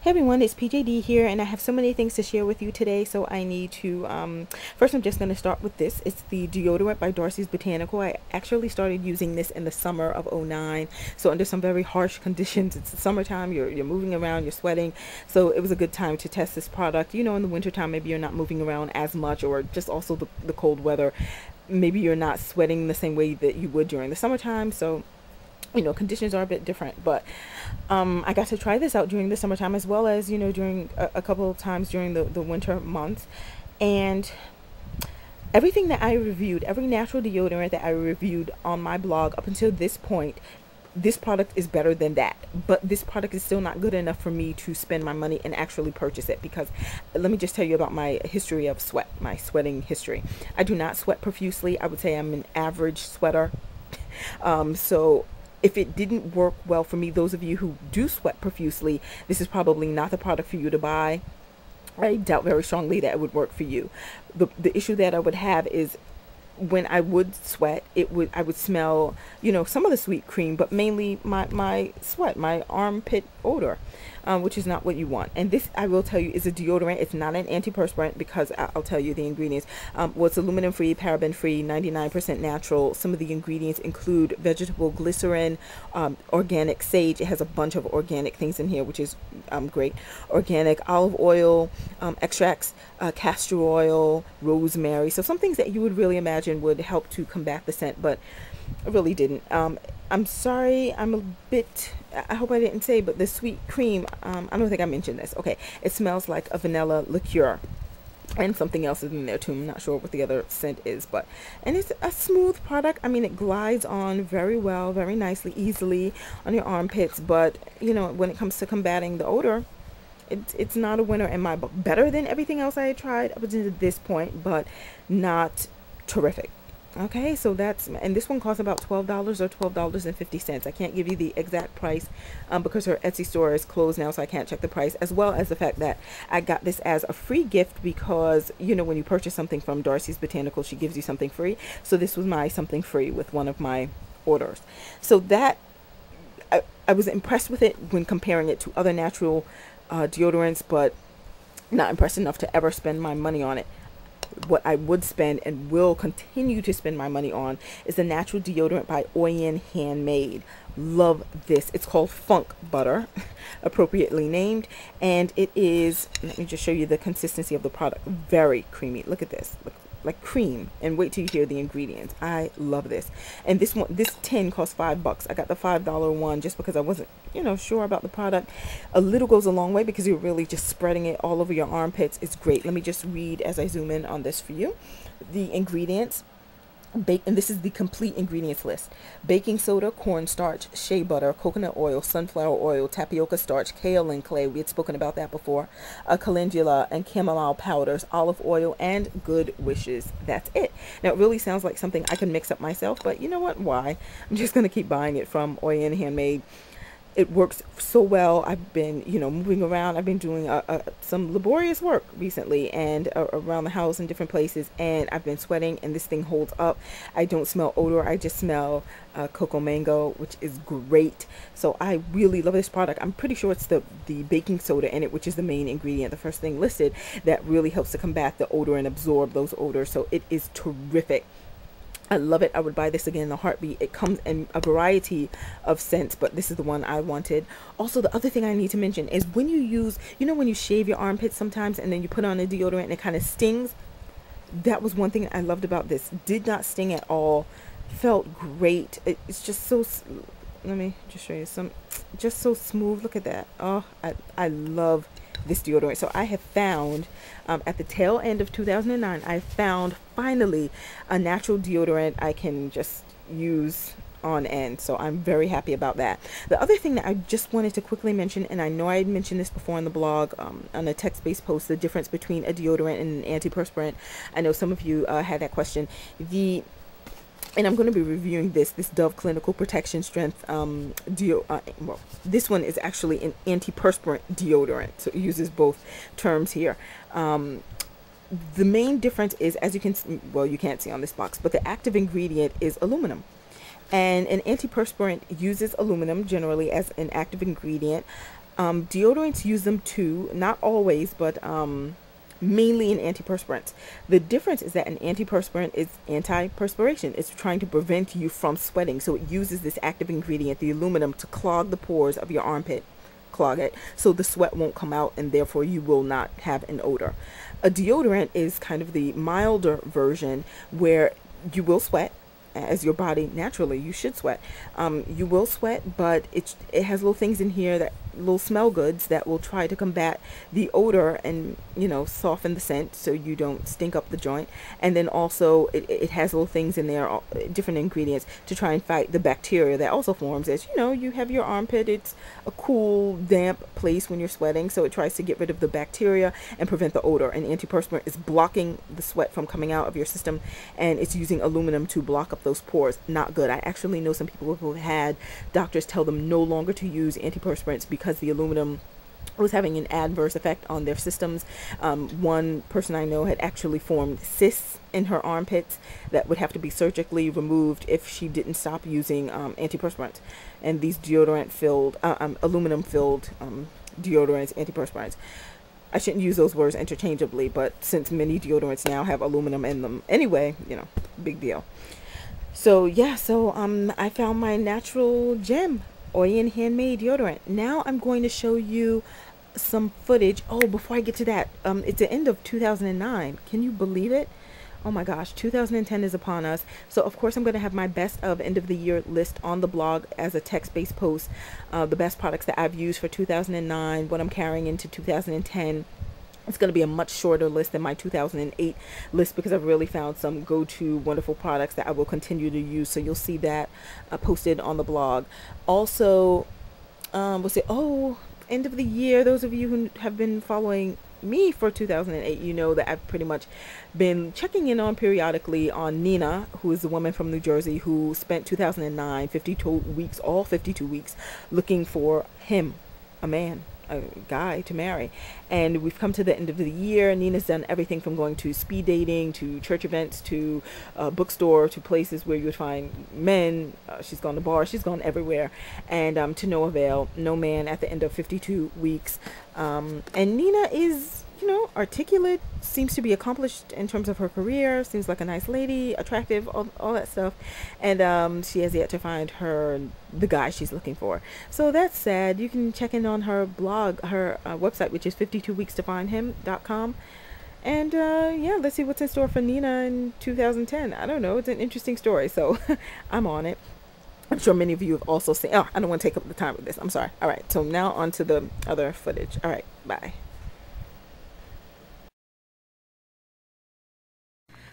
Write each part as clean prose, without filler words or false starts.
Hey everyone, it's PJD here, and I have so many things to share with you today. So I need to first I'm just going to start with this. It's the deodorant by Darcy's Botanical. I actually started using this in the summer of '09, so under some very harsh conditions. It's the summertime, you're moving around, you're sweating, so it was a good time to test this product. In the wintertime, maybe you're not moving around as much, or just also the cold weather, maybe you're not sweating the same way that you would during the summertime. So conditions are a bit different, but I got to try this out during the summertime, as well as during a couple of times during the winter months. And everything that I reviewed, every natural deodorant that I reviewed on my blog up until this point, this product is better than that. But this product is still not good enough for me to spend my money and actually purchase it, because let me just tell you about my history of sweat, my sweating history. I do not sweat profusely. I would say I'm an average sweater. So if it didn't work well for me, those of you who do sweat profusely, this is probably not the product for you to buy. I doubt very strongly that it would work for you. The issue that I would have is when I would sweat, I would smell, some of the sweet cream, but mainly my sweat, my armpit odor, which is not what you want. And this, I will tell you, is a deodorant. It's not an antiperspirant, because I'll tell you the ingredients. Well, it's aluminum free, paraben free, 99% natural. Some of the ingredients include vegetable glycerin, organic sage. It has a bunch of organic things in here, which is great. Organic olive oil, extracts, castor oil, rosemary. So some things that you would really imagine would help to combat the scent, but I really didn't. I'm sorry, I'm a bit, I hope I didn't say, but the sweet cream, I don't think I mentioned this. Okay, it smells like a vanilla liqueur, and something else is in there too. I'm not sure what the other scent is, and it's a smooth product. I mean, it glides on very well, very nicely, easily on your armpits, but when it comes to combating the odor, it's not a winner in my book. Better than everything else I had tried up until this point, but not terrific. Okay, so and this one costs about $12 or $12.50. I can't give you the exact price because her Etsy store is closed now, so I can't check the price, as well as the fact that I got this as a free gift, because when you purchase something from Darcy's Botanical, she gives you something free. So this was my something free with one of my orders. So that I was impressed with it when comparing it to other natural deodorants, but not impressed enough to ever spend my money on it. What I would spend and will continue to spend my money on is the natural deodorant by ONE Handmade. Love this. It's called Funk Butter, appropriately named, and it is, let me just show you the consistency of the product. Very creamy. Look at this. Look, like cream. And wait till you hear the ingredients. I love this. And this tin costs $5. I got the $5 one just because I wasn't sure about the product. A little goes a long way, because you're really just spreading it all over your armpits. It's great. Let me just read as I zoom in on this for you. The ingredients: and this is the complete ingredients list: baking soda, cornstarch, shea butter, coconut oil, sunflower oil, tapioca starch, kaolin clay, we had spoken about that before, calendula and chamomile powders, olive oil, and good wishes. That's it. Now, it really sounds like something I can mix up myself, but you know what? Why? I'm just going to keep buying it from ONE Handmade. It works so well. I've been, moving around. I've been doing some laborious work recently, and around the house in different places, and I've been sweating, and this thing holds up. I don't smell odor. I just smell cocoa mango, which is great. So I really love this product. I'm pretty sure it's the baking soda in it, which is the main ingredient, the first thing listed, that really helps to combat the odor and absorb those odors. So it is terrific. I love it. I would buy this again in a heartbeat. It comes in a variety of scents, but this is the one I wanted. Also, the other thing I need to mention is when you use, when you shave your armpits sometimes and then you put on a deodorant and it kind of stings, that was one thing I loved about this. Did not sting at all. Felt great. It's just so, let me just show you just so smooth. Look at that. Oh, I love this deodorant. So I have found at the tail end of 2009, I found finally a natural deodorant I can just use on end. So I'm very happy about that. The other thing that I just wanted to quickly mention, and I know I had mentioned this before on the blog, on a text-based post, the difference between a deodorant and an antiperspirant. I know some of you had that question. And I'm going to be reviewing this Dove Clinical Protection Strength well, this one is actually an antiperspirant deodorant, so it uses both terms here. The main difference is, as you can see, well, you can't see on this box, but the active ingredient is aluminum. And an antiperspirant uses aluminum generally as an active ingredient. Deodorants use them too, not always, but mainly in antiperspirants. The difference is that an antiperspirant is anti-perspiration. It's trying to prevent you from sweating. So it uses this active ingredient, the aluminum, to clog the pores of your armpit, clog it, so the sweat won't come out, and therefore you will not have an odor. A deodorant is kind of the milder version, where you will sweat, as your body naturally, you should sweat. You will sweat, but it has little things in here, that little smell goods, that will try to combat the odor and, you know, soften the scent so you don't stink up the joint. And then also it has little things in there, different ingredients, to try and fight the bacteria that also forms. As you know, you have your armpit, it's a cool, damp place when you're sweating, so it tries to get rid of the bacteria and prevent the odor. And antiperspirant is blocking the sweat from coming out of your system, and it's using aluminum to block up those pores. Not good. I actually know some people who have had doctors tell them no longer to use antiperspirants because the aluminum was having an adverse effect on their systems. One person I know had actually formed cysts in her armpits that would have to be surgically removed if she didn't stop using antiperspirants. And these deodorant filled, aluminum filled deodorants, antiperspirants. I shouldn't use those words interchangeably, but since many deodorants now have aluminum in them anyway, you know, big deal. So yeah, I found my natural gem, ONE handmade deodorant. Now I'm going to show you some footage. Oh, before I get to that, it's the end of 2009. Can you believe it? Oh my gosh, 2010 is upon us. So of course I'm going to have my best of end of the year list on the blog as a text-based post. The best products that I've used for 2009, what I'm carrying into 2010. It's going to be a much shorter list than my 2008 list, because I've really found some go-to wonderful products that I will continue to use. So you'll see that posted on the blog. Also, we'll say, oh, end of the year, those of you who have been following me for 2008, you know that I've pretty much been checking in on periodically on Nina, who is the woman from New Jersey who spent 2009, 52 weeks, all 52 weeks, looking for him, a man, a guy to marry. And we've come to the end of the year. Nina's done everything from going to speed dating, to church events, to bookstore, to places where you would find men. She's gone to bars, she's gone everywhere, and to no avail. No man at the end of 52 weeks. And Nina is, you know, articulate, seems to be accomplished in terms of her career, seems like a nice lady, attractive, all that stuff. And she has yet to find the guy she's looking for. So that's sad. You can check in on her blog, her website, which is 52weekstofindhim.com. And yeah, let's see what's in store for Nina in 2010. I don't know. It's an interesting story, so I'm on it. I'm sure many of you have also seen. Oh, I don't want to take up the time with this. I'm sorry. All right. So now on to the other footage. All right. Bye.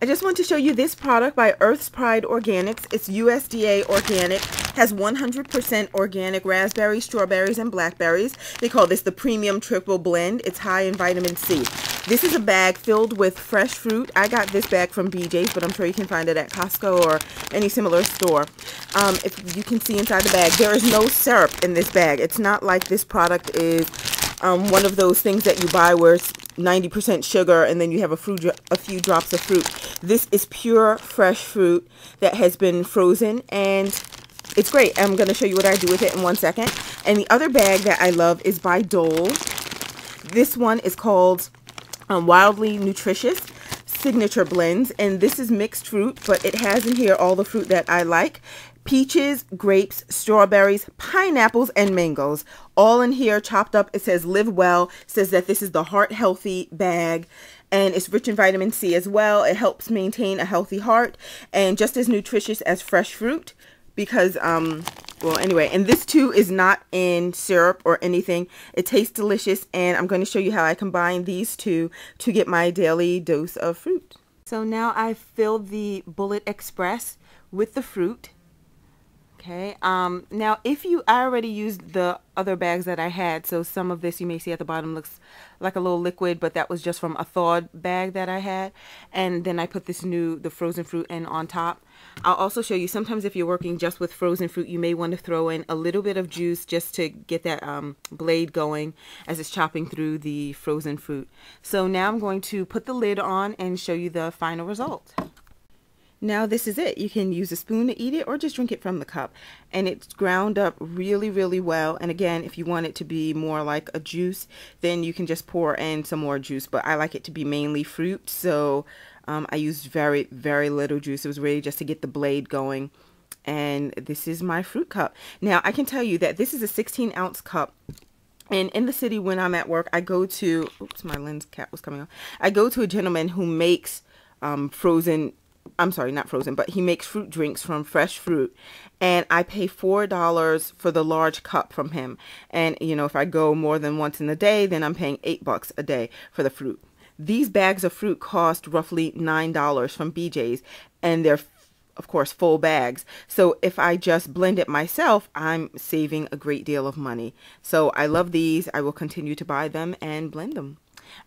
I just want to show you this product by Earth's Pride Organics. It's USDA organic, has 100% organic raspberries, strawberries, and blackberries. They call this the premium triple blend. It's high in vitamin C. This is a bag filled with fresh fruit. I got this bag from BJ's, but I'm sure you can find it at Costco or any similar store. If you can see inside the bag, there is no syrup in this bag. It's not like this product is one of those things that you buy where it's 90% sugar and then you have a few drops of fruit. This is pure fresh fruit that has been frozen, and it's great. I'm going to show you what I do with it in 1 second. And the other bag that I love is by Dole. This one is called Wildly Nutritious Signature Blends, and this is mixed fruit, but it has in here all the fruit that I like. Peaches, grapes, strawberries, pineapples, and mangoes, all in here chopped up. It says live well. It says that this is the heart healthy bag, and it's rich in vitamin C as well. It helps maintain a healthy heart, and just as nutritious as fresh fruit, because well, anyway, and this too is not in syrup or anything. It tastes delicious, and I'm going to show you how I combine these two to get my daily dose of fruit. So now I've filled the Bullet Express with the fruit. Okay, now I already used the other bags that I had, so some of this you may see at the bottom looks like a little liquid, but that was just from a thawed bag that I had. And then I put the frozen fruit in on top. I'll also show you, sometimes if you're working just with frozen fruit, you may want to throw in a little bit of juice just to get that blade going as it's chopping through the frozen fruit. So now I'm going to put the lid on and show you the final result. Now this is it. You can use a spoon to eat it or just drink it from the cup. And it's ground up really, really well. And again, if you want it to be more like a juice, then you can just pour in some more juice. But I like it to be mainly fruit, so I used very, very little juice. It was really just to get the blade going. And this is my fruit cup. Now I can tell you that this is a 16-ounce cup. And in the city when I'm at work, I go to, oops, my lens cap was coming off. I go to a gentleman who makes frozen, I'm sorry, not frozen, but he makes fruit drinks from fresh fruit. And I pay $4 for the large cup from him. And, you know, if I go more than once in a day, then I'm paying $8 a day for the fruit. These bags of fruit cost roughly $9 from BJ's, and they're of course full bags. So if I just blend it myself, I'm saving a great deal of money. So I love these. I will continue to buy them and blend them.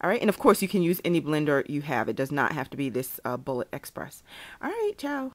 All right, and of course you can use any blender you have. It does not have to be this Bullet Express. All right, ciao.